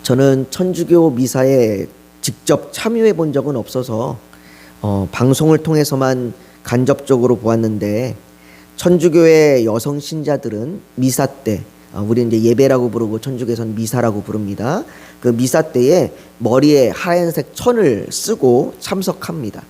저는 천주교 미사에 직접 참여해 본 적은 없어서 방송을 통해서만 간접적으로 보았는데, 천주교의 여성 신자들은 미사 때, 우리는 이제 예배라고 부르고 천주교에서는 미사라고 부릅니다. 그 미사 때에 머리에 하얀색 천을 쓰고 참석합니다.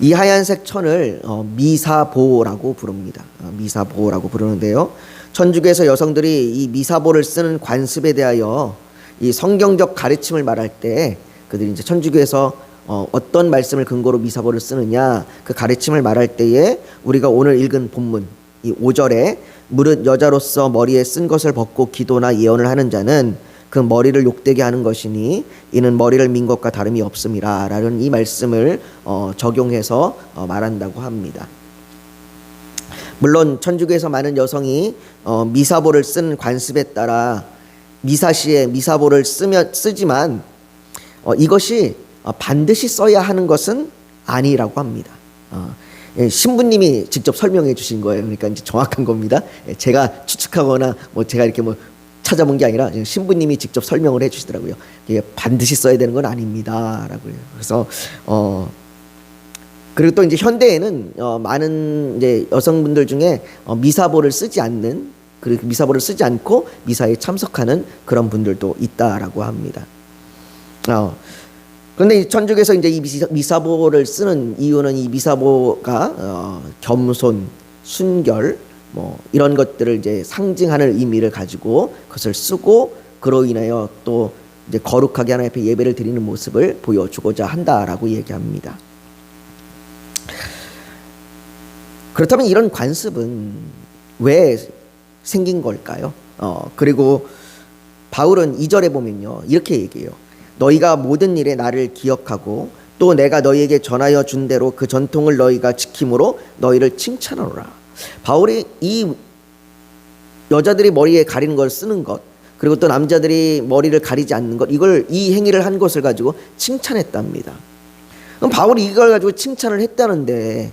이 하얀색 천을 미사보라고 부릅니다. 미사보라고 부르는데요. 천주교에서 여성들이 이 미사보를 쓰는 관습에 대하여 이 성경적 가르침을 말할 때, 그들이 이제 천주교에서 어떤 말씀을 근거로 미사보를 쓰느냐, 그 가르침을 말할 때에 우리가 오늘 읽은 본문 이 5절에 무릇 여자로서 머리에 쓴 것을 벗고 기도나 예언을 하는 자는 그 머리를 욕되게 하는 것이니 이는 머리를 민 것과 다름이 없음이라 라는 이 말씀을 적용해서 말한다고 합니다. 물론 천주교에서 많은 여성이 미사보를 쓴 관습에 따라 미사시에 미사보를 쓰지만 이것이 반드시 써야 하는 것은 아니라고 합니다. 신부님이 직접 설명해 주신 거예요. 그러니까 이제 정확한 겁니다. 제가 추측하거나 제가 이렇게 찾아본 게 아니라 신부님이 직접 설명을 해 주시더라고요. 이게 반드시 써야 되는 건 아닙니다라고요. 그래서 그리고 또 이제 현대에는 많은 이제 여성분들 중에 미사보를 쓰지 않는, 그리고 미사보를 쓰지 않고 미사에 참석하는 그런 분들도 있다라고 합니다. 그런데 이 천주교에서 이제 이 미사보를 쓰는 이유는 이 미사보가 겸손, 순결 이런 것들을 이제 상징하는 의미를 가지고 그것을 쓰고, 그로 인하여 또 이제 거룩하게 하나님 앞에 예배를 드리는 모습을 보여주고자 한다라고 얘기합니다. 그렇다면 이런 관습은 왜 생긴 걸까요? 그리고 바울은 2절에 보면요, 이렇게 얘기해요. 너희가 모든 일에 나를 기억하고 또 내가 너희에게 전하여 준 대로 그 전통을 너희가 지킴으로 너희를 칭찬하노라. 바울이 이 여자들이 머리에 가리는 걸 쓰는 것, 그리고 또 남자들이 머리를 가리지 않는 것, 이 행위를 한 것을 가지고 칭찬했답니다. 그럼 바울이 이걸 가지고 칭찬을 했다는데,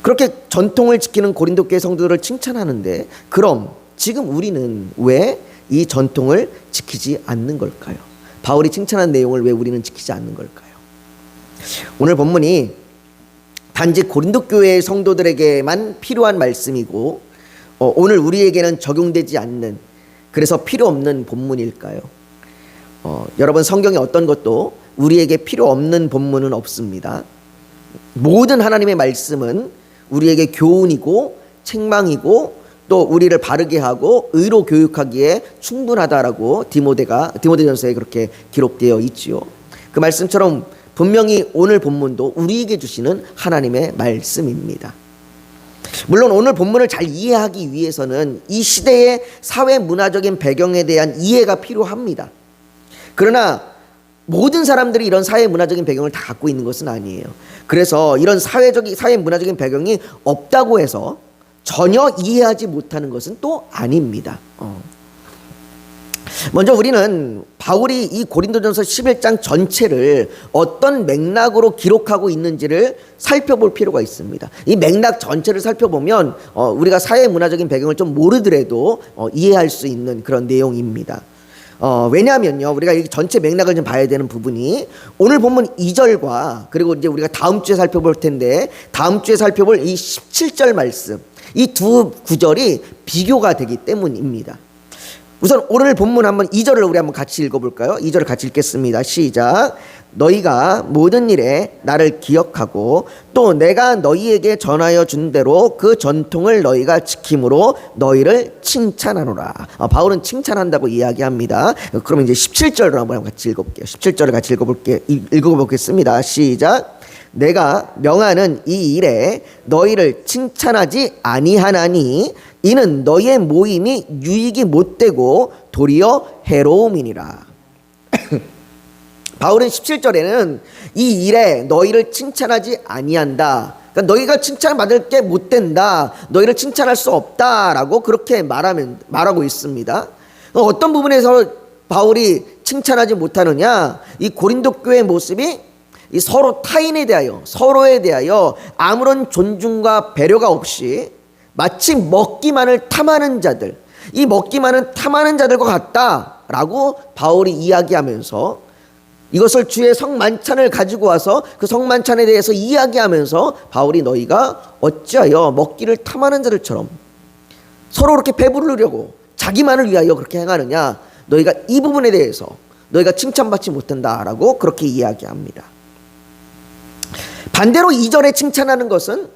그렇게 전통을 지키는 고린도 교회 성도들을 칭찬하는데, 그럼 지금 우리는 왜 이 전통을 지키지 않는 걸까요? 바울이 칭찬한 내용을 왜 우리는 지키지 않는 걸까요? 오늘 본문이 단지 고린도 교회의 성도들에게만 필요한 말씀이고 오늘 우리에게는 적용되지 않는, 그래서 필요 없는 본문일까요? 여러분, 성경에 어떤 것도 우리에게 필요 없는 본문은 없습니다. 모든 하나님의 말씀은 우리에게 교훈이고 책망이고 또 우리를 바르게 하고 의로 교육하기에 충분하다라고 디모데전서에 그렇게 기록되어 있지요. 그 말씀처럼 분명히 오늘 본문도 우리에게 주시는 하나님의 말씀입니다. 물론 오늘 본문을 잘 이해하기 위해서는 이 시대의 사회 문화적인 배경에 대한 이해가 필요합니다. 그러나 모든 사람들이 이런 사회 문화적인 배경을 다 갖고 있는 것은 아니에요. 그래서 이런 사회 문화적인 배경이 없다고 해서 전혀 이해하지 못하는 것은 또 아닙니다. 먼저 우리는 바울이 이 고린도전서 11장 전체를 어떤 맥락으로 기록하고 있는지를 살펴볼 필요가 있습니다. 이 맥락 전체를 살펴보면 우리가 사회 문화적인 배경을 좀 모르더라도 이해할 수 있는 그런 내용입니다. 왜냐하면요, 우리가 이 전체 맥락을 좀 봐야 되는 부분이 오늘 본문 2절과 그리고 이제 우리가 다음 주에 살펴볼 텐데, 다음 주에 살펴볼 이 17절 말씀, 이 두 구절이 비교가 되기 때문입니다. 우선 오늘 본문 한번 2절을 우리 한번 같이 읽어볼까요? 2절을 같이 읽겠습니다. 시작. 너희가 모든 일에 나를 기억하고 또 내가 너희에게 전하여 준 대로 그 전통을 너희가 지킴으로 너희를 칭찬하노라. 바울은 칭찬한다고 이야기합니다. 그러면 이제 17절을 한번 같이 읽어볼게요. 17절을 같이 읽어보겠습니다. 시작. 내가 명하는 이 일에 너희를 칭찬하지 아니하나니 이는 너희의 모임이 유익이 못되고 도리어 해로움이니라. 바울은 17절에는 이 일에 너희를 칭찬하지 아니한다, 그러니까 너희가 칭찬받을 게 못된다, 너희를 칭찬할 수 없다라고 그렇게 말하고 있습니다. 어떤 부분에서 바울이 칭찬하지 못하느냐, 이 고린도 교회의 모습이 이 서로 타인에 대하여, 서로에 대하여 아무런 존중과 배려가 없이 마치 먹기만을 탐하는 자들, 이 먹기만을 탐하는 자들과 같다 라고 바울이 이야기하면서 이것을 주의 성만찬을 가지고 와서 그 성만찬에 대해서 이야기하면서 바울이 너희가 어찌하여 먹기를 탐하는 자들처럼 서로 그렇게 배부르려고 자기만을 위하여 그렇게 행하느냐, 너희가 이 부분에 대해서 너희가 칭찬받지 못한다라고 그렇게 이야기합니다. 반대로 2절에 칭찬하는 것은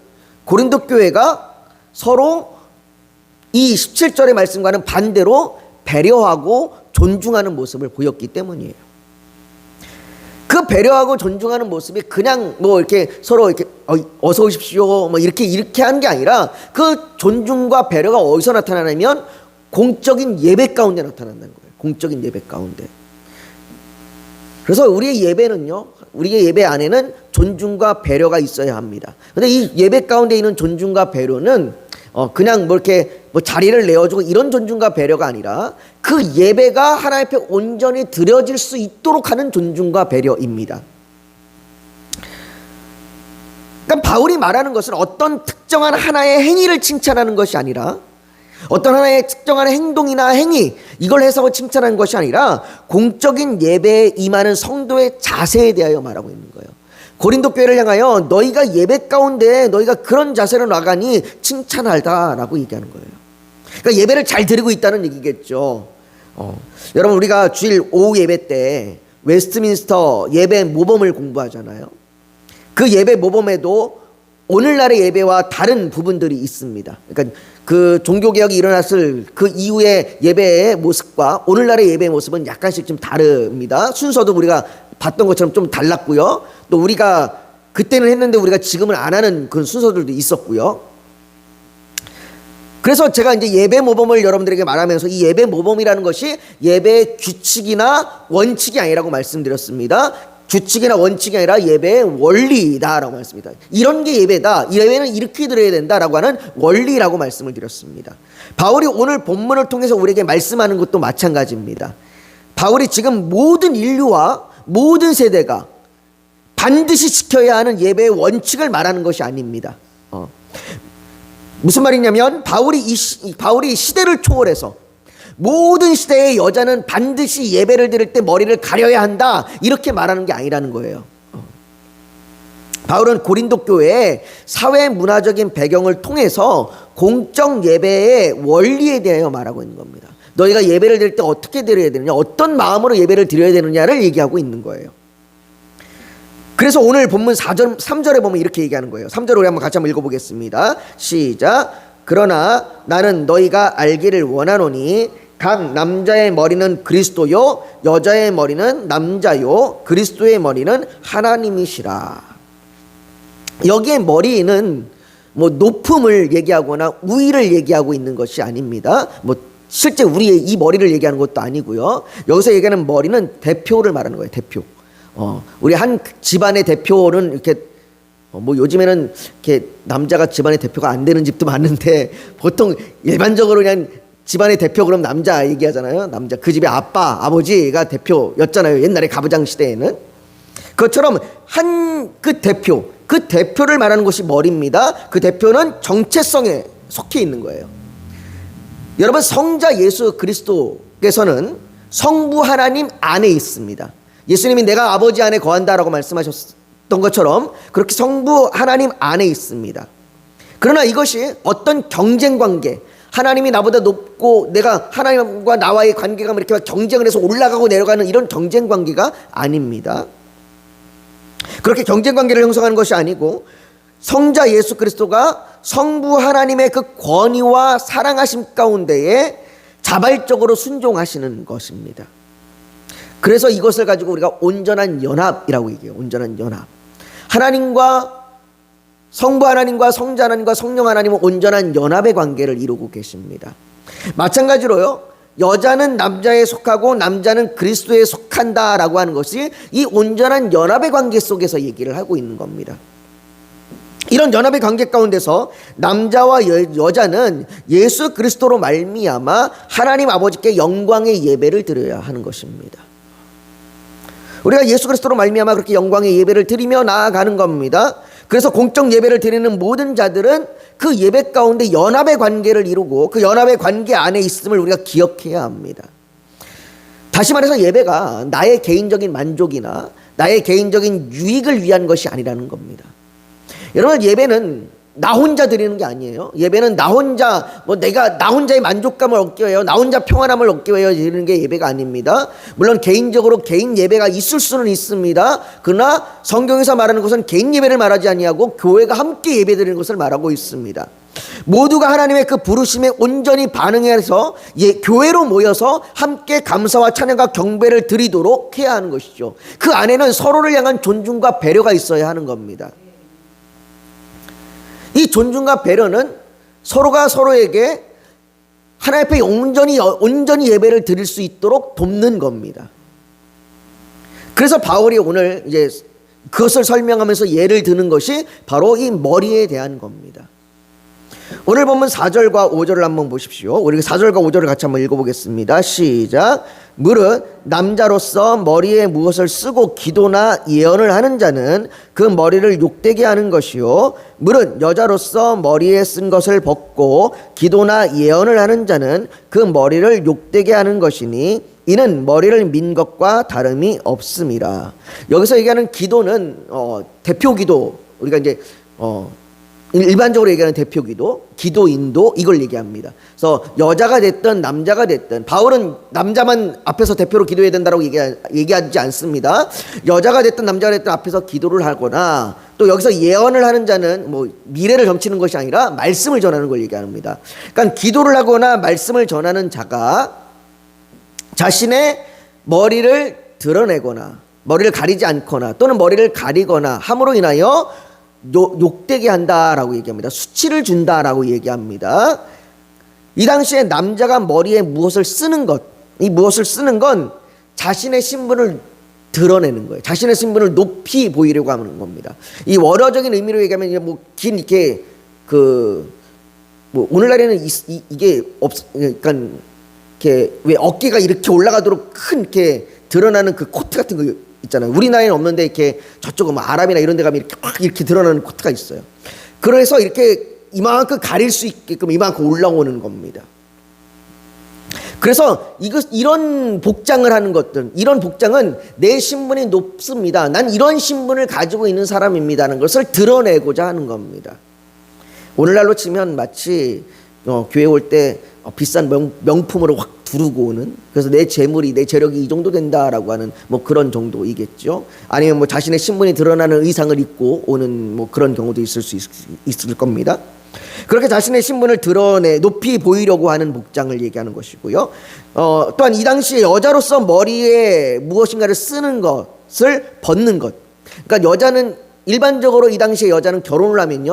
고린도 교회가 서로 이 17절의 말씀과는 반대로 배려하고 존중하는 모습을 보였기 때문이에요. 그 배려하고 존중하는 모습이 그냥 뭐 이렇게 서로 이렇게 어서 오십시오 뭐 이렇게 하는 게 아니라, 그 존중과 배려가 어디서 나타나냐면 공적인 예배 가운데 나타난다는 거예요. 공적인 예배 가운데. 그래서 우리의 예배는요, 우리의 예배 안에는 존중과 배려가 있어야 합니다. 근데 이 예배 가운데 있는 존중과 배려는 그냥 뭐 이렇게 뭐 자리를 내어주고 이런 존중과 배려가 아니라 그 예배가 하나님 앞에 온전히 드려질 수 있도록 하는 존중과 배려입니다. 그러니까 바울이 말하는 것은 어떤 특정한 하나의 행위를 칭찬하는 것이 아니라, 어떤 하나의 특정한 행동이나 행위 이걸 해서 칭찬하는 것이 아니라 공적인 예배에 임하는 성도의 자세에 대하여 말하고 있는 거예요. 고린도 교회를 향하여 너희가 예배 가운데 너희가 그런 자세로 나가니 칭찬하다라고 얘기하는 거예요. 그러니까 예배를 잘 드리고 있다는 얘기겠죠. 여러분, 우리가 주일 오후 예배 때 웨스트민스터 예배 모범을 공부하잖아요. 그 예배 모범에도 오늘날의 예배와 다른 부분들이 있습니다. 그러니까 그 종교개혁이 일어났을 그 이후의 예배의 모습과 오늘날의 예배의 모습은 약간씩 좀 다릅니다. 순서도 우리가 봤던 것처럼 좀 달랐고요. 또 우리가 그때는 했는데 우리가 지금은 안 하는 그런 순서들도 있었고요. 그래서 제가 이제 예배 모범을 여러분들에게 말하면서 이 예배 모범이라는 것이 예배의 규칙이나 원칙이 아니라고 말씀드렸습니다. 규칙이나 원칙이 아니라 예배의 원리다라고 말씀입니다. 이런 게 예배다, 이 예배는 이렇게 드려야 된다라고 하는 원리라고 말씀을 드렸습니다. 바울이 오늘 본문을 통해서 우리에게 말씀하는 것도 마찬가지입니다. 바울이 지금 모든 인류와 모든 세대가 반드시 지켜야 하는 예배의 원칙을 말하는 것이 아닙니다. 무슨 말이냐면 바울이 시대를 초월해서 모든 시대의 여자는 반드시 예배를 드릴 때 머리를 가려야 한다, 이렇게 말하는 게 아니라는 거예요. 바울은 고린도 교회의 사회 문화적인 배경을 통해서 공적 예배의 원리에 대하여 말하고 있는 겁니다. 너희가 예배를 드릴 때 어떻게 드려야 되느냐, 어떤 마음으로 예배를 드려야 되느냐를 얘기하고 있는 거예요. 그래서 오늘 본문 3절에 보면 이렇게 얘기하는 거예요. 3절 우리 한번 같이 한번 읽어보겠습니다. 시작. 그러나 나는 너희가 알기를 원하노니 각 남자의 머리는 그리스도요 여자의 머리는 남자요 그리스도의 머리는 하나님이시라. 여기에 머리는 뭐 높음을 얘기하거나 우위를 얘기하고 있는 것이 아닙니다. 뭐 실제 우리의 이 머리를 얘기하는 것도 아니고요. 여기서 얘기하는 머리는 대표를 말하는 거예요. 대표. 우리 한 집안의 대표는 이렇게 뭐 요즘에는 이렇게 남자가 집안의 대표가 안 되는 집도 많은데 보통 일반적으로 그냥 집안의 대표 그럼 남자 얘기하잖아요. 남자, 그 집의 아빠, 아버지가 대표였잖아요. 옛날에 가부장 시대에는. 그것처럼 그 대표를 말하는 것이 머리입니다. 그 대표는 정체성에 속해 있는 거예요. 여러분, 성자 예수 그리스도께서는 성부 하나님 안에 있습니다. 예수님이 내가 아버지 안에 거한다라고 말씀하셨던 것처럼 그렇게 성부 하나님 안에 있습니다. 그러나 이것이 어떤 경쟁 관계, 하나님이 나보다 높고 내가 하나님과 나와의 관계가 이렇게 경쟁을 해서 올라가고 내려가는 이런 경쟁 관계가 아닙니다. 그렇게 경쟁 관계를 형성하는 것이 아니고 성자 예수 그리스도가 성부 하나님의 그 권위와 사랑하심 가운데에 자발적으로 순종하시는 것입니다. 그래서 이것을 가지고 우리가 온전한 연합이라고 얘기해요. 온전한 연합. 성부 하나님과 성자 하나님과 성령 하나님은 온전한 연합의 관계를 이루고 계십니다. 마찬가지로요, 여자는 남자에 속하고 남자는 그리스도에 속한다라고 하는 것이 이 온전한 연합의 관계 속에서 얘기를 하고 있는 겁니다. 이런 연합의 관계 가운데서 남자와 여자는 예수 그리스도로 말미암아 하나님 아버지께 영광의 예배를 드려야 하는 것입니다. 우리가 예수 그리스도로 말미암아 그렇게 영광의 예배를 드리며 나아가는 겁니다. 그래서 공적 예배를 드리는 모든 자들은 그 예배 가운데 연합의 관계를 이루고 그 연합의 관계 안에 있음을 우리가 기억해야 합니다. 다시 말해서 예배가 나의 개인적인 만족이나 나의 개인적인 유익을 위한 것이 아니라는 겁니다. 여러분, 예배는 나 혼자 드리는 게 아니에요. 예배는 나 혼자 내가 나 혼자의 만족감을 얻기 위하여, 나 혼자 평안함을 얻기 위하여 드리는 게 예배가 아닙니다. 물론 개인적으로 개인 예배가 있을 수는 있습니다. 그러나 성경에서 말하는 것은 개인 예배를 말하지 아니하고 교회가 함께 예배드리는 것을 말하고 있습니다. 모두가 하나님의 그 부르심에 온전히 반응해서 교회로 모여서 함께 감사와 찬양과 경배를 드리도록 해야 하는 것이죠. 그 안에는 서로를 향한 존중과 배려가 있어야 하는 겁니다. 이 존중과 배려는 서로가 서로에게 하나님 앞에 온전히 예배를 드릴 수 있도록 돕는 겁니다. 그래서 바울이 오늘 이제 그것을 설명하면서 예를 드는 것이 바로 이 머리에 대한 겁니다. 오늘 본문 4절과 5절을 한번 보십시오. 우리 4절과 5절을 같이 한번 읽어보겠습니다. 시작. 무릇 남자로서 머리에 무엇을 쓰고 기도나 예언을 하는 자는 그 머리를 욕되게 하는 것이요, 무릇 여자로서 머리에 쓴 것을 벗고 기도나 예언을 하는 자는 그 머리를 욕되게 하는 것이니 이는 머리를 민 것과 다름이 없음이라. 여기서 얘기하는 기도는 대표 기도, 우리가 이제 일반적으로 얘기하는 대표 기도, 기도인도, 이걸 얘기합니다. 그래서 여자가 됐든 남자가 됐든, 바울은 남자만 앞에서 대표로 기도해야 된다고 얘기하지 않습니다. 여자가 됐든 남자가 됐든 앞에서 기도를 하거나, 또 여기서 예언을 하는 자는 미래를 점치는 것이 아니라 말씀을 전하는 걸 얘기합니다. 그러니까 기도를 하거나 말씀을 전하는 자가 자신의 머리를 드러내거나 머리를 가리지 않거나 또는 머리를 가리거나 함으로 인하여 욕되게 한다라고 얘기합니다. 수치를 준다라고 얘기합니다. 이 당시에 남자가 머리에 무엇을 쓰는 것, 이 무엇을 쓰는 건 자신의 신분을 드러내는 거예요. 자신의 신분을 높이 보이려고 하는 겁니다. 이 원어적인 의미로 얘기하면 긴 이렇게 오늘날에는 이게 그러니까 이렇게 왜 어깨가 이렇게 올라가도록 큰 이렇게 드러나는 그 코트 같은 거 있잖아요. 우리 나이는 없는데 이렇게 저쪽은 아랍이나 이런 데 가면 이렇게 확 이렇게 드러나는 코트가 있어요. 그래서 이렇게 이만큼 가릴 수 있게끔 이만큼 올라오는 겁니다. 그래서 이런 복장을 하는 것들, 이런 복장은 내 신분이 높습니다. 난 이런 신분을 가지고 있는 사람입니다라는 것을 드러내고자 하는 겁니다. 오늘날로 치면 마치 교회 올 때 비싼 명품으로 확 두르고 오는, 그래서 내 재물이, 내 재력이 이 정도 된다라고 하는 그런 정도이겠죠. 아니면 자신의 신분이 드러나는 의상을 입고 오는 그런 경우도 있을 겁니다. 그렇게 자신의 신분을 높이 보이려고 하는 복장을 얘기하는 것이고요. 또한 이 당시에 여자로서 머리에 무엇인가를 쓰는 것을 벗는 것. 그러니까 여자는 일반적으로 이 당시에 여자는 결혼을 하면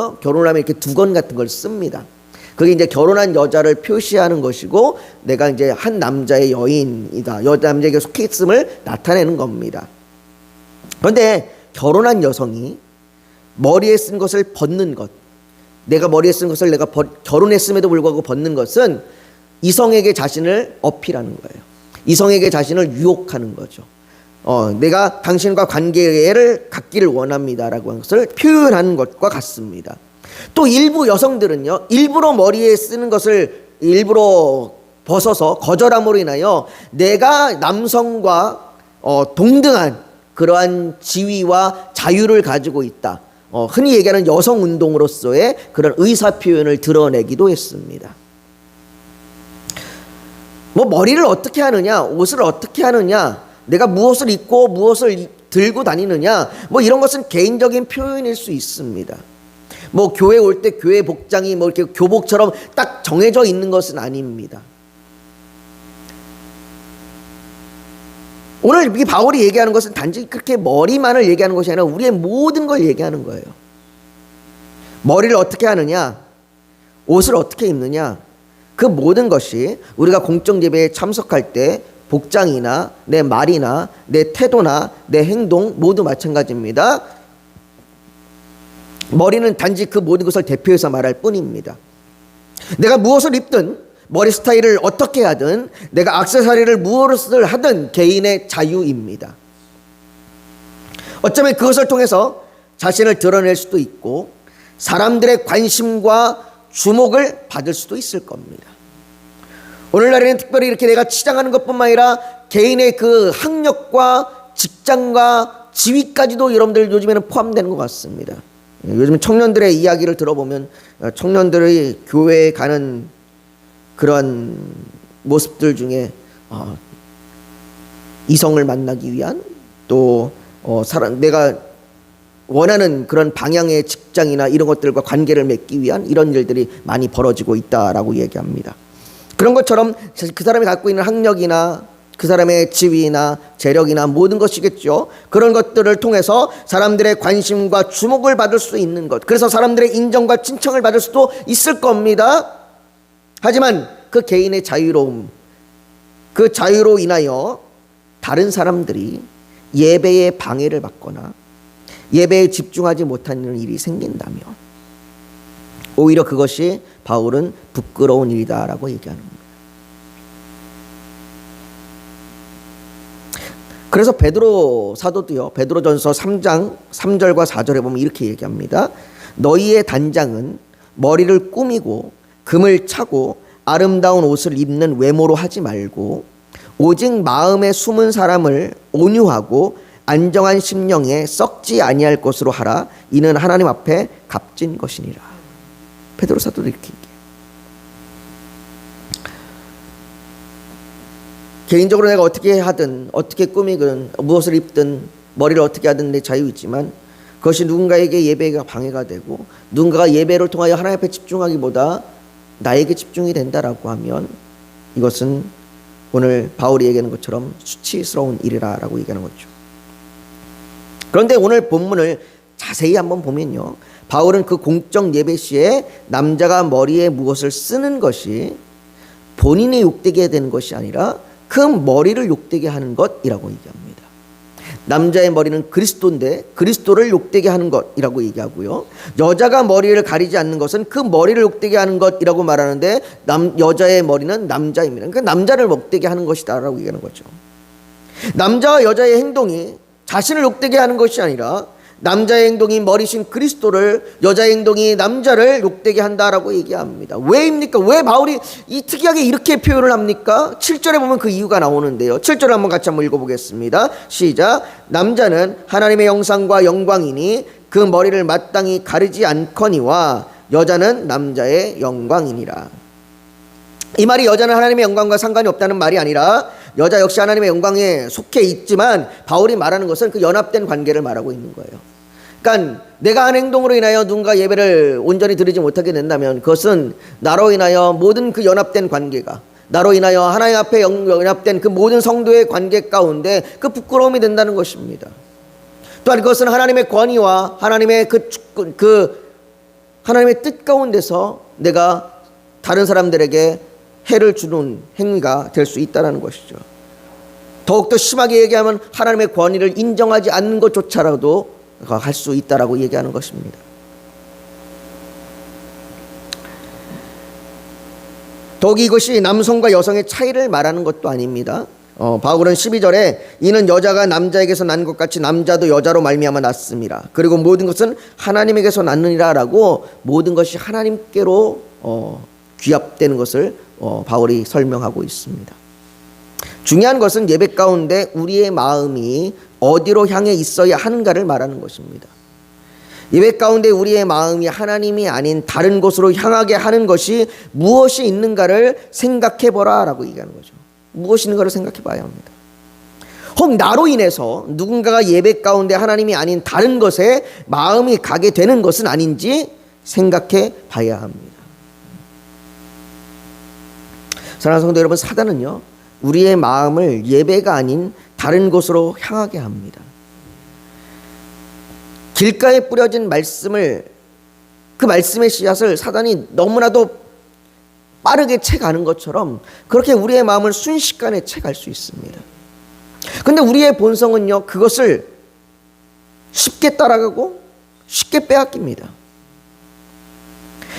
이렇게 두건 같은 걸 씁니다. 그게 이제 결혼한 여자를 표시하는 것이고, 내가 이제 한 남자의 여인이다, 남자에게 속해 있음을 나타내는 겁니다. 그런데 결혼한 여성이 머리에 쓴 것을 벗는 것, 내가 머리에 쓴 것을 내가 결혼했음에도 불구하고 벗는 것은 이성에게 자신을 어필하는 거예요. 이성에게 자신을 유혹하는 거죠. 내가 당신과 관계를 갖기를 원합니다라고 하는 것을 표현하는 것과 같습니다. 또 일부 여성들은요, 일부러 머리에 쓰는 것을 일부러 벗어서 거절함으로 인하여 내가 남성과 동등한 그러한 지위와 자유를 가지고 있다, 흔히 얘기하는 여성운동으로서의 그런 의사표현을 드러내기도 했습니다. 머리를 어떻게 하느냐, 옷을 어떻게 하느냐, 내가 무엇을 입고 무엇을 들고 다니느냐, 이런 것은 개인적인 표현일 수 있습니다. 교회 올 때 교회 복장이 이렇게 교복처럼 딱 정해져 있는 것은 아닙니다. 오늘 이 바울이 얘기하는 것은 단지 그렇게 머리만을 얘기하는 것이 아니라 우리의 모든 걸 얘기하는 거예요. 머리를 어떻게 하느냐, 옷을 어떻게 입느냐, 그 모든 것이 우리가 공적 예배에 참석할 때 복장이나 내 말이나 내 태도나 내 행동 모두 마찬가지입니다. 머리는 단지 그 모든 것을 대표해서 말할 뿐입니다. 내가 무엇을 입든, 머리 스타일을 어떻게 하든, 내가 액세서리를 무엇을 하든 개인의 자유입니다. 어쩌면 그것을 통해서 자신을 드러낼 수도 있고 사람들의 관심과 주목을 받을 수도 있을 겁니다. 오늘날에는 특별히 이렇게 내가 치장하는 것뿐만 아니라 개인의 그 학력과 직장과 지위까지도 여러분들 요즘에는 포함되는 것 같습니다. 요즘 청년들의 이야기를 들어보면 청년들의 교회에 가는 그런 모습들 중에 이성을 만나기 위한 또 내가 원하는 그런 방향의 직장이나 이런 것들과 관계를 맺기 위한 이런 일들이 많이 벌어지고 있다라고 얘기합니다. 그런 것처럼 그 사람이 갖고 있는 학력이나 그 사람의 지위나 재력이나 모든 것이겠죠. 그런 것들을 통해서 사람들의 관심과 주목을 받을 수 있는 것, 그래서 사람들의 인정과 칭찬을 받을 수도 있을 겁니다. 하지만 그 개인의 자유로움, 그 자유로 인하여 다른 사람들이 예배에 방해를 받거나 예배에 집중하지 못하는 일이 생긴다면 오히려 그것이 바울은 부끄러운 일이다라고 얘기하는 겁니다. 그래서 베드로 사도도요, 베드로전서 3장 3절과 4절에 보면 이렇게 얘기합니다. 너희의 단장은 머리를 꾸미고 금을 차고 아름다운 옷을 입는 외모로 하지 말고 오직 마음에 숨은 사람을 온유하고 안정한 심령에 썩지 아니할 것으로 하라. 이는 하나님 앞에 값진 것이니라. 베드로 사도도 이렇게 얘기해요. 개인적으로 내가 어떻게 하든 어떻게 꾸미든 무엇을 입든 머리를 어떻게 하든 내 자유이지만 그것이 누군가에게 예배가 방해가 되고 누군가가 예배를 통하여 하나님 앞에 집중하기보다 나에게 집중이 된다라고 하면 이것은 오늘 바울이 얘기하는 것처럼 수치스러운 일이라고 얘기하는 거죠. 그런데 오늘 본문을 자세히 한번 보면요, 바울은 그 공적 예배 시에 남자가 머리에 무엇을 쓰는 것이 본인이 욕되게 되는 것이 아니라 그 머리를 욕되게 하는 것이라고 얘기합니다. 남자의 머리는 그리스도인데 그리스도를 욕되게 하는 것이라고 얘기하고요. 여자가 머리를 가리지 않는 것은 그 머리를 욕되게 하는 것이라고 말하는데 여자의 머리는 남자입니다. 그러니까 남자를 욕되게 하는 것이다라고 얘기하는 거죠. 남자와 여자의 행동이 자신을 욕되게 하는 것이 아니라 남자의 행동이 머리신 그리스도를, 여자의 행동이 남자를 욕되게 한다라고 얘기합니다. 왜입니까? 왜 바울이 이 특이하게 이렇게 표현을 합니까? 7절에 보면 그 이유가 나오는데요. 7절을 한번 같이 한번 읽어보겠습니다. 시작. 남자는 하나님의 형상과 영광이니 그 머리를 마땅히 가리지 않거니와 여자는 남자의 영광이니라. 이 말이 여자는 하나님의 영광과 상관이 없다는 말이 아니라 여자 역시 하나님의 영광에 속해 있지만 바울이 말하는 것은 그 연합된 관계를 말하고 있는 거예요. 그러니까 내가 한 행동으로 인하여 누군가 예배를 온전히 드리지 못하게 된다면 그것은 나로 인하여 모든 그 연합된 관계가, 나로 인하여 하나님 앞에 연합된 그 모든 성도의 관계 가운데 그 부끄러움이 된다는 것입니다. 또한 그것은 하나님의 권위와 하나님의 하나님의 뜻 가운데서 내가 다른 사람들에게 해를 주는 행위가 될 수 있다는 것이죠. 더욱더 심하게 얘기하면 하나님의 권위를 인정하지 않는 것조차라도 할 수 있다라고 얘기하는 것입니다. 더욱이 이것이 남성과 여성의 차이를 말하는 것도 아닙니다. 바울은 12절에 이는 여자가 남자에게서 난 것 같이 남자도 여자로 말미암아 났습니다. 그리고 모든 것은 하나님에게서 났느니라 라고 모든 것이 하나님께로 귀합되는 것을 바울이 설명하고 있습니다. 중요한 것은 예배 가운데 우리의 마음이 어디로 향해 있어야 하는가를 말하는 것입니다. 예배 가운데 우리의 마음이 하나님이 아닌 다른 곳으로 향하게 하는 것이 무엇이 있는가를 생각해 보라 라고 얘기하는 거죠. 무엇이 있는가를 생각해 봐야 합니다. 혹 나로 인해서 누군가가 예배 가운데 하나님이 아닌 다른 것에 마음이 가게 되는 것은 아닌지 생각해 봐야 합니다. 사랑하는 성도 여러분, 사단은요 우리의 마음을 예배가 아닌 다른 곳으로 향하게 합니다. 길가에 뿌려진 말씀을, 그 말씀의 씨앗을 사단이 너무나도 빠르게 채가는 것처럼 그렇게 우리의 마음을 순식간에 채갈 수 있습니다. 그런데 우리의 본성은요 그것을 쉽게 따라가고 쉽게 빼앗깁니다.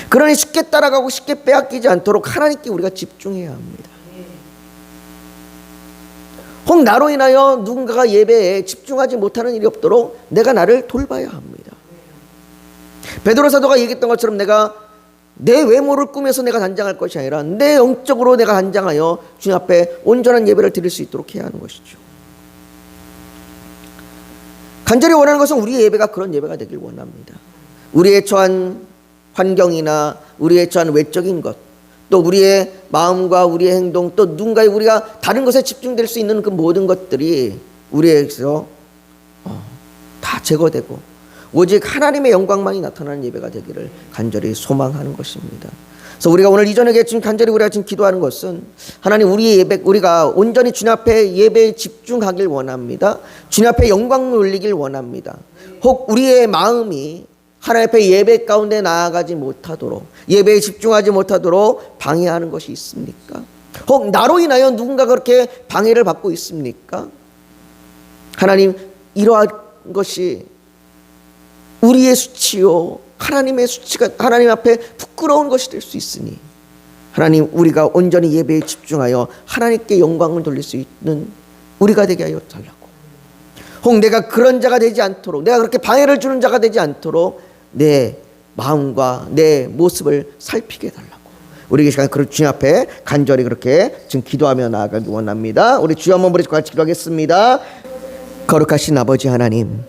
그러니 쉽게 따라가고 쉽게 빼앗기지 않도록 하나님께 우리가 집중해야 합니다. 혹 나로 인하여 누군가가 예배에 집중하지 못하는 일이 없도록 내가 나를 돌봐야 합니다. 베드로 사도가 얘기했던 것처럼 내가 내 외모를 꾸며서 내가 단장할 것이 아니라 내 영적으로 내가 단장하여 주님 앞에 온전한 예배를 드릴 수 있도록 해야 하는 것이죠. 간절히 원하는 것은 우리의 예배가 그런 예배가 되길 원합니다. 우리의 처한 환경이나 우리의 처한 외적인 것, 또 우리의 마음과 우리의 행동, 또 누군가의 우리가 다른 것에 집중될 수 있는 그 모든 것들이 우리에게서 다 제거되고 오직 하나님의 영광만이 나타나는 예배가 되기를 간절히 소망하는 것입니다. 그래서 우리가 오늘 이전에 지금 간절히 우리가 지금 기도하는 것은 하나님 우리의 예배, 우리가 온전히 주님 앞에 예배에 집중하길 원합니다. 주님 앞에 영광을 올리길 원합니다. 혹 우리의 마음이 하나님 앞에 예배 가운데 나아가지 못하도록, 예배에 집중하지 못하도록 방해하는 것이 있습니까? 혹 나로 인하여 누군가 그렇게 방해를 받고 있습니까? 하나님, 이러한 것이 우리의 수치요 하나님의 수치가 하나님 앞에 부끄러운 것이 될 수 있으니 하나님, 우리가 온전히 예배에 집중하여 하나님께 영광을 돌릴 수 있는 우리가 되게 하여 달라고. 혹 내가 그런 자가 되지 않도록, 내가 그렇게 방해를 주는 자가 되지 않도록 내 마음과 내 모습을 살피게 해달라고. 우리 이 시간 그 주님 앞에 간절히 그렇게 지금 기도하며 나아가기 원합니다. 우리 주여 한번 부르시고 같이 기도하겠습니다. 거룩하신 아버지 하나님,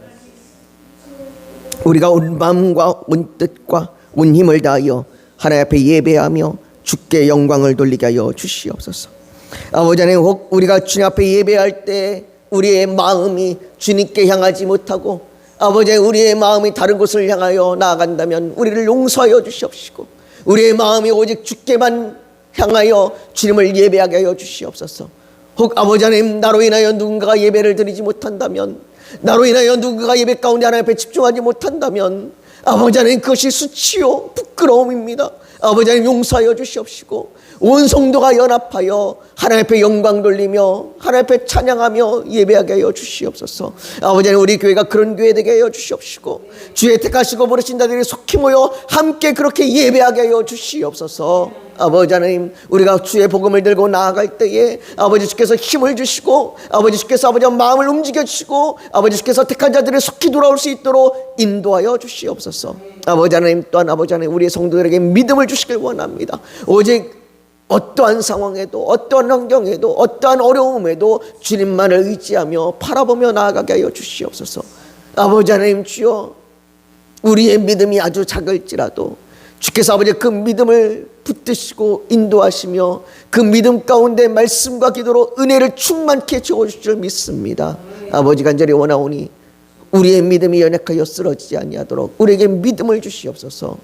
우리가 온 마음과 온 뜻과 온 힘을 다하여 하나님 앞에 예배하며 주께 영광을 돌리게 하여 주시옵소서. 아버지 하나님, 혹 우리가 주님 앞에 예배할 때 우리의 마음이 주님께 향하지 못하고 아버지 우리의 마음이 다른 곳을 향하여 나아간다면 우리를 용서하여 주시옵시고, 우리의 마음이 오직 주께만 향하여 주님을 예배하게 하여 주시옵소서. 혹 아버지 하나님, 나로 인하여 누군가가 예배를 드리지 못한다면, 나로 인하여 누군가가 예배 가운데 하나님 앞에 집중하지 못한다면 아버지 하나님, 그것이 수치요 부끄러움입니다. 아버지 하나님, 용서하여 주시옵시고 온 성도가 연합하여 하나님 앞에 영광 돌리며 하나님 앞에 찬양하며 예배하게 하여 주시옵소서. 아버지 하나님, 우리 교회가 그런 교회 되게 하여 주시옵시고 주의 택하시고 부르신 자들이 속히 모여 함께 그렇게 예배하게 하여 주시옵소서. 아버지 하나님, 우리가 주의 복음을 들고 나아갈 때에 아버지 주께서 힘을 주시고 아버지 주께서 아버지 마음을 움직여 주시고 아버지 주께서 택한 자들이 속히 돌아올 수 있도록 인도하여 주시옵소서. 아버지 하나님, 또한 아버지 하나님, 우리의 성도들에게 믿음을 주시길 원합니다. 오직 어떠한 상황에도 어떠한 환경에도 어떠한 어려움에도 주님만을 의지하며 바라보며 나아가게 하여 주시옵소서. 아버지 하나님, 주여, 우리의 믿음이 아주 작을지라도 주께서 아버지 그 믿음을 붙드시고 인도하시며 그 믿음 가운데 말씀과 기도로 은혜를 충만케 채워주실 줄 믿습니다. 아버지, 간절히 원하오니 우리의 믿음이 연약하여 쓰러지지 아니하도록 우리에게 믿음을 주시옵소서.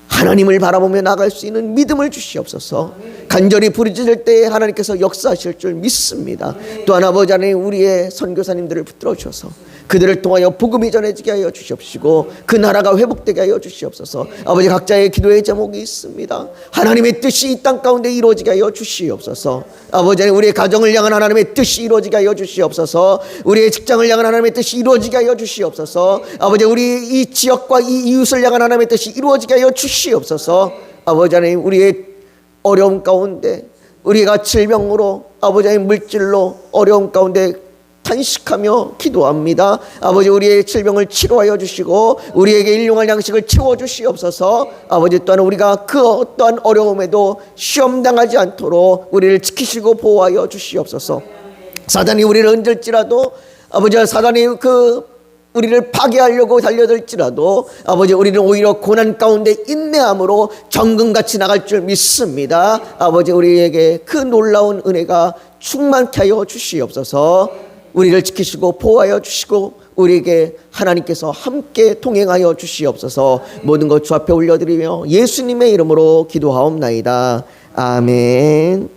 하나님을 바라보며 나갈 수 있는 믿음을 주시옵소서. 간절히 부르짖을 때에 하나님께서 역사하실 줄 믿습니다. 또한 아버지 하나님, 우리의 선교사님들을 붙들어 주셔서 그들을 통하여 복음이 전해지게 하여 주시옵시고 그 나라가 회복되게 하여 주시옵소서. 아버지, 각자의 기도의 제목이 있습니다. 하나님의 뜻이 이 땅 가운데 이루어지게 하여 주시옵소서. 아버지 하나님, 우리의 가정을 향한 하나님의 뜻이 이루어지게 하여 주시옵소서. 우리의 직장을 향한 하나님의 뜻이 이루어지게 하여 주시옵소서. 아버지, 우리 이 지역과 이 이웃을 향한 하나님의 뜻이 이루어지게 하여 주시옵소서. 아버지 하나님, 우리의 어려움 가운데, 우리가 질병으로 아버지 하나님, 물질로 어려움 가운데 탄식하며 기도합니다. 아버지, 우리의 질병을 치료하여 주시고 우리에게 일용할 양식을 채워주시옵소서. 아버지, 또한 우리가 그 어떠한 어려움에도 시험당하지 않도록 우리를 지키시고 보호하여 주시옵소서. 사단이 우리를 흔들지라도 아버지, 사단이 우리를 파괴하려고 달려들지라도 아버지, 우리는 오히려 고난 가운데 인내함으로 정금같이 나갈 줄 믿습니다. 아버지, 우리에게 그 놀라운 은혜가 충만케 하여 주시옵소서. 우리를 지키시고 보호하여 주시고 우리에게 하나님께서 함께 동행하여 주시옵소서. 모든 것 주 앞에 올려드리며 예수님의 이름으로 기도하옵나이다. 아멘.